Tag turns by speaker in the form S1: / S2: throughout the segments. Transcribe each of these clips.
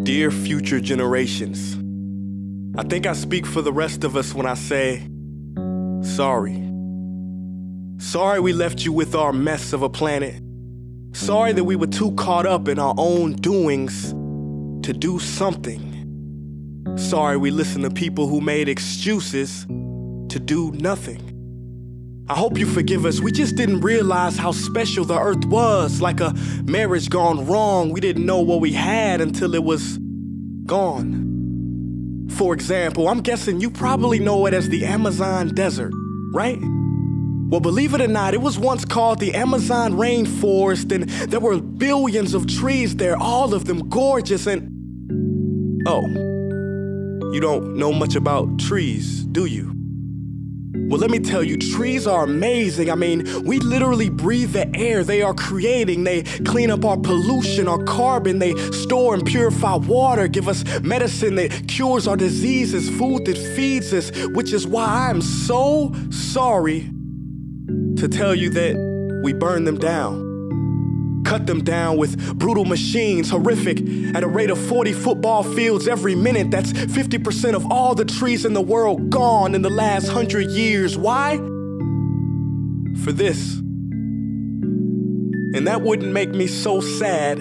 S1: Dear future generations, I think I speak for the rest of us when I say, sorry. Sorry we left you with our mess of a planet. Sorry that we were too caught up in our own doings to do something. Sorry we listened to people who made excuses to do nothing. I hope you forgive us. We just didn't realize how special the earth was. Like a marriage gone wrong, we didn't know what we had until it was gone. For example, I'm guessing you probably know it as the Amazon desert, right? Well, believe it or not, it was once called the Amazon rainforest, and there were billions of trees there, all of them gorgeous. And oh, you don't know much about trees, do you? Well, let me tell you, trees are amazing. I mean, we literally breathe the air they are creating. They clean up our pollution, our carbon. They store and purify water, give us medicine that cures our diseases, food that feeds us, which is why I'm so sorry to tell you that we burn them down. Cut them down with brutal machines, horrific, at a rate of 40 football fields every minute. That's 50% of all the trees in the world gone in the last 100 years. Why? For this. And that wouldn't make me so sad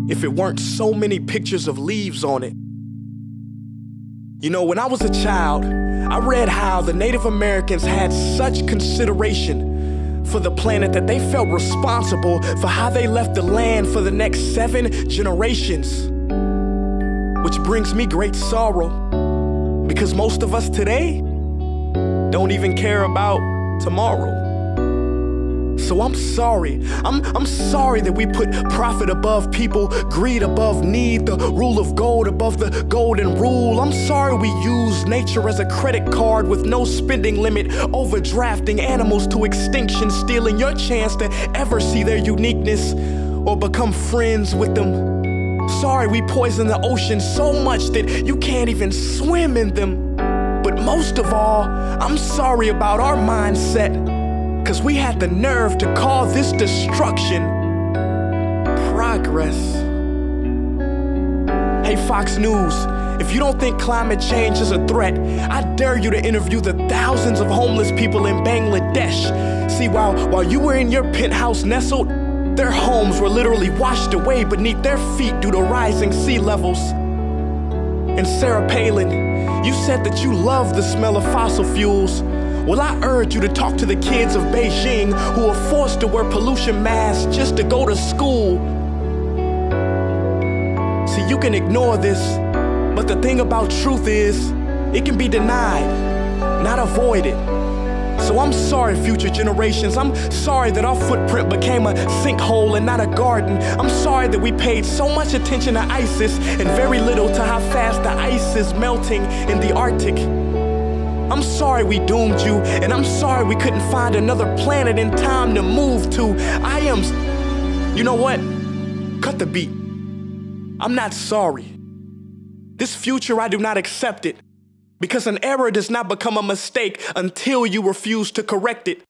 S1: if it weren't so many pictures of leaves on it. You know, when I was a child, I read how the Native Americans had such consideration for the planet that they felt responsible for how they left the land for the next 7 generations. Which brings me great sorrow, because most of us today don't even care about tomorrow. So I'm sorry. I'm sorry that we put profit above people, greed above need, the rule of gold above the golden rule. I'm sorry we use nature as a credit card with no spending limit, overdrafting animals to extinction, stealing your chance to ever see their uniqueness or become friends with them. Sorry we poison the ocean so much that you can't even swim in them. But most of all, I'm sorry about our mindset, 'cause we had the nerve to call this destruction progress. Hey Fox News, if you don't think climate change is a threat, I dare you to interview the thousands of homeless people in Bangladesh. See, while you were in your penthouse nestled, their homes were literally washed away beneath their feet due to rising sea levels. And Sarah Palin, you said that you love the smell of fossil fuels. Well, I urge you to talk to the kids of Beijing who are forced to wear pollution masks just to go to school. See, you can ignore this, but the thing about truth is, it can be denied, not avoided. So I'm sorry, future generations. I'm sorry that our footprint became a sinkhole and not a garden. I'm sorry that we paid so much attention to ISIS and very little to how fast the ice is melting in the Arctic. I'm sorry we doomed you, and I'm sorry we couldn't find another planet in time to move to. You know what? Cut the beat. I'm not sorry. This future, I do not accept it, because an error does not become a mistake until you refuse to correct it.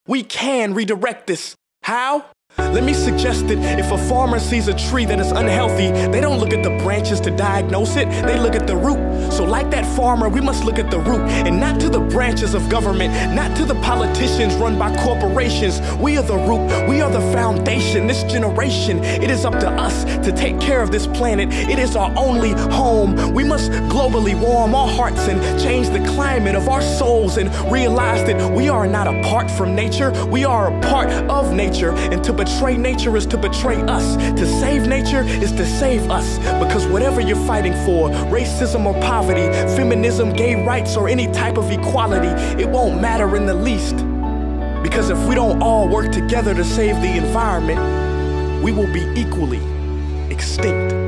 S1: We can redirect this. How? Let me suggest that if a farmer sees a tree that is unhealthy, they don't look at the branches to diagnose it, they look at the root. So like that farmer, we must look at the root, and not to the branches of government, not to the politicians run by corporations. We are the root, we are the foundation. This generation, it is up to us to take care of this planet. It is our only home. We must globally warm our hearts and change the climate of our souls and realize that we are not apart from nature, we are a part of nature. And to betray nature is to betray us. To save nature is to save us. Because whatever you're fighting for, racism or poverty, feminism, gay rights, or any type of equality, it won't matter in the least. Because if we don't all work together to save the environment, we will be equally extinct.